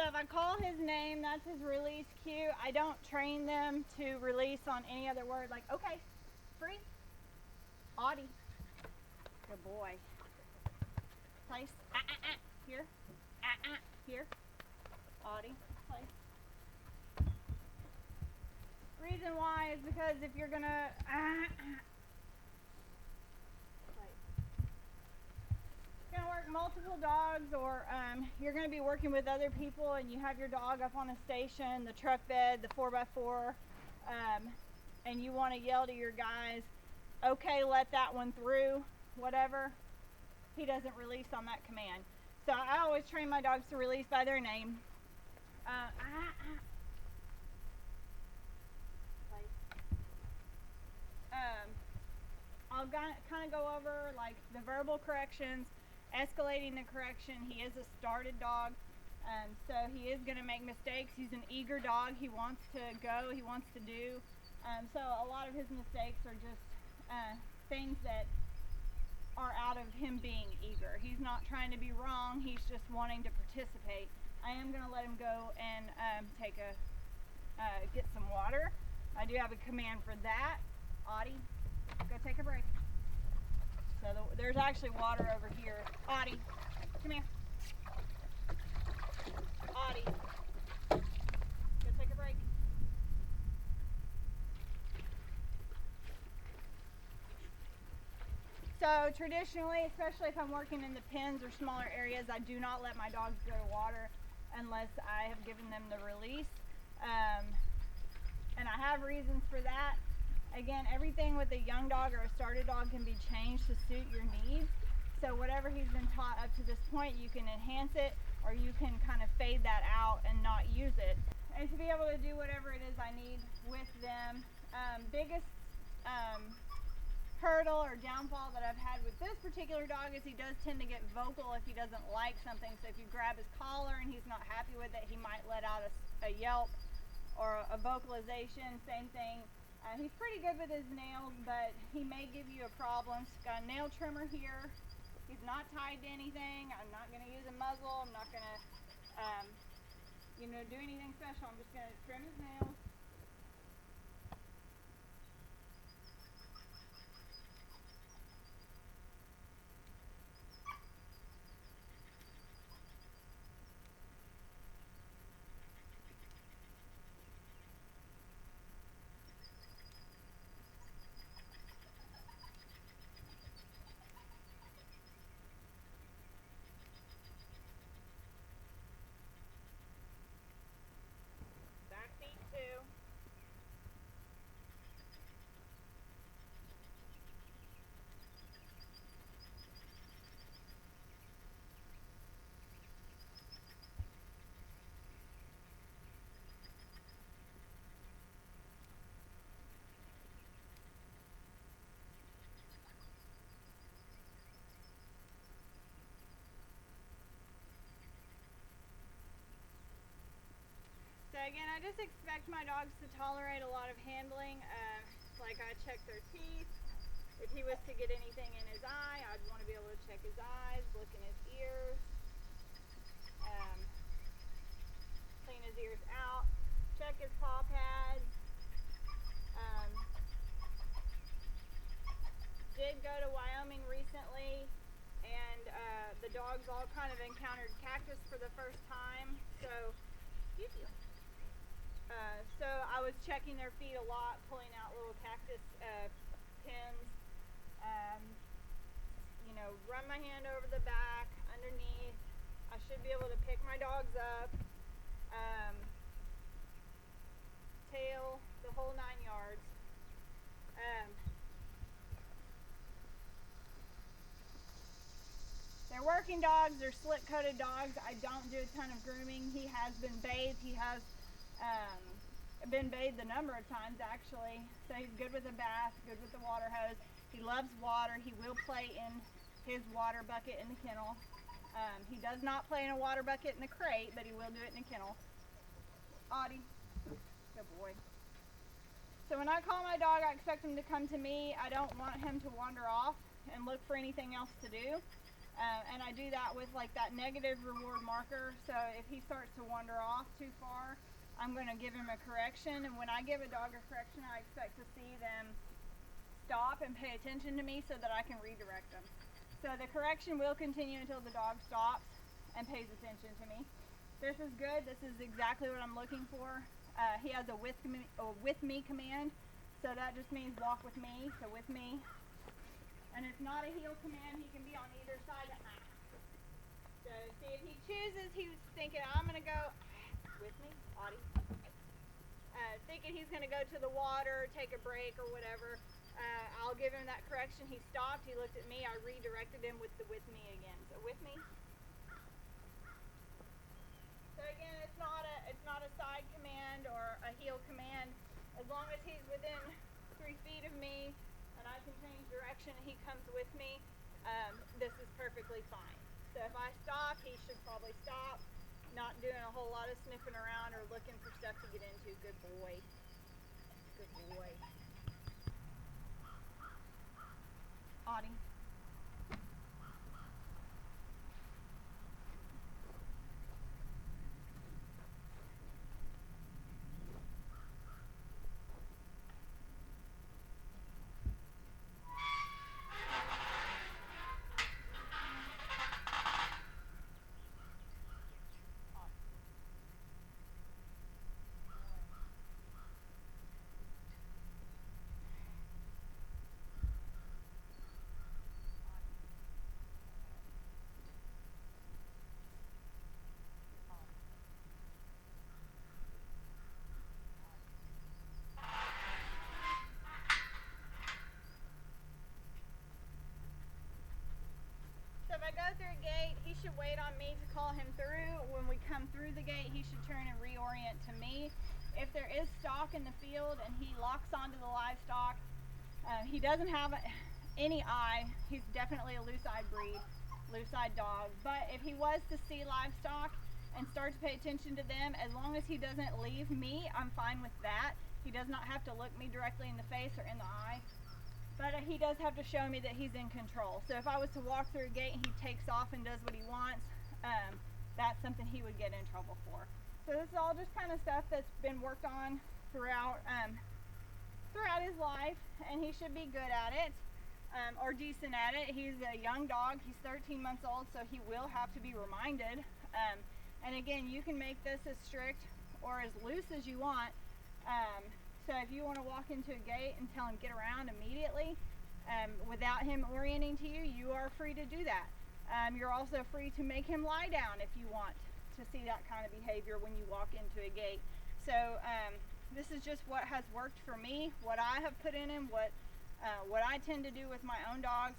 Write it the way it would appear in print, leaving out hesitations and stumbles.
if I call his name, that's his release cue. I don't train them to release on any other word. Like, okay, free. Audie. Good boy. Place. Here. Here. Audie. Place. Reason why is because if you're gonna work multiple dogs, or you're going to be working with other people and you have your dog up on a station, the truck bed, the 4x4, and you want to yell to your guys, okay, let that one through, whatever, he doesn't release on that command. So I always train my dogs to release by their name. I'll kind of go over like the verbal corrections, escalating the correction. He is a started dog, so he is going to make mistakes. He's an eager dog. He wants to go, he wants to do. So a lot of his mistakes are just things that are out of him being eager. He's not trying to be wrong, he's just wanting to participate. I am going to let him go and get some water. I do have a command for that. Audie, go take a break. So there's actually water over here. Audie, come here. Audie, go take a break. So traditionally, especially if I'm working in the pens or smaller areas, I do not let my dogs go to water unless I have given them the release. And I have reasons for that. Again, everything with a young dog or a started dog can be changed to suit your needs. So whatever he's been taught up to this point, you can enhance it, or you can kind of fade that out and not use it. And to be able to do whatever it is I need with them. Biggest hurdle or downfall that I've had with this particular dog is he does tend to get vocal if he doesn't like something. So if you grab his collar and he's not happy with it, he might let out a yelp or a vocalization. Same thing. He's pretty good with his nails, but he may give you a problem. He's got a nail trimmer here. He's not tied to anything. I'm not going to use a muzzle. I'm not going to, do anything special. I'm just going to trim his nails. Back feet too. So again, I just expect my dogs to tolerate a lot of handling. Like I check their teeth. If he was to get anything in his eye, I'd want to be able to check his eyes, look in his ears, clean his ears out, check his paw pads. Did go to Wyoming recently, and the dogs all kind of encountered cactus for the first time. So I was checking their feet a lot, pulling out little cactus pins. Run my hand over the back, underneath. I should be able to pick my dogs up. Tail, the whole 9 yards. They're working dogs, they're slick-coated dogs. I don't do a ton of grooming. He has been bathed. He has been bathed a number of times, actually. So he's good with a bath, good with the water hose. He loves water. He will play in his water bucket in the kennel. He does not play in a water bucket in the crate, but he will do it in the kennel. Audie, good boy. So when I call my dog, I expect him to come to me. I don't want him to wander off and look for anything else to do. And I do that with like that negative reward marker. So if he starts to wander off too far, I'm going to give him a correction. And when I give a dog a correction, I expect to see them stop and pay attention to me so that I can redirect them. So the correction will continue until the dog stops and pays attention to me. This is good. This is exactly what I'm looking for. He has a with me command. So that just means walk with me. So with me. And it's not a heel command. He can be on either side of me. So see, if he chooses, he was thinking, I'm going to go with me, Audie. Thinking he's going to go to the water, take a break or whatever. I'll give him that correction. He stopped. He looked at me. I redirected him with the with me again. So with me. So again, it's not a side command or a heel command. As long as he's within 3 feet of me and I can change direction and he comes with me, this is perfectly fine. So if I stop, he should probably stop, not doing a whole lot of sniffing around or looking for stuff to get into. Good boy. Good boy. Audie. So if I go through a gate, he should wait on me to call him through. When we come through the gate, he should turn and reorient to me. If there is stock in the field and he locks onto the livestock, he doesn't have any eye. He's definitely a loose-eyed breed, loose-eyed dog. But if he was to see livestock and start to pay attention to them, as long as he doesn't leave me, I'm fine with that. He does not have to look me directly in the face or in the eye. But he does have to show me that he's in control. So if I was to walk through a gate and he takes off and does what he wants, that's something he would get in trouble for. So this is all just kind of stuff that's been worked on throughout his life, and he should be good at it, or decent at it. He's a young dog. He's 13 months old, so he will have to be reminded. And again, you can make this as strict or as loose as you want. So if you want to walk into a gate and tell him get around immediately without him orienting to you, you are free to do that. You're also free to make him lie down if you want to see that kind of behavior when you walk into a gate. So this is just what has worked for me, what I have put in him, what I tend to do with my own dogs.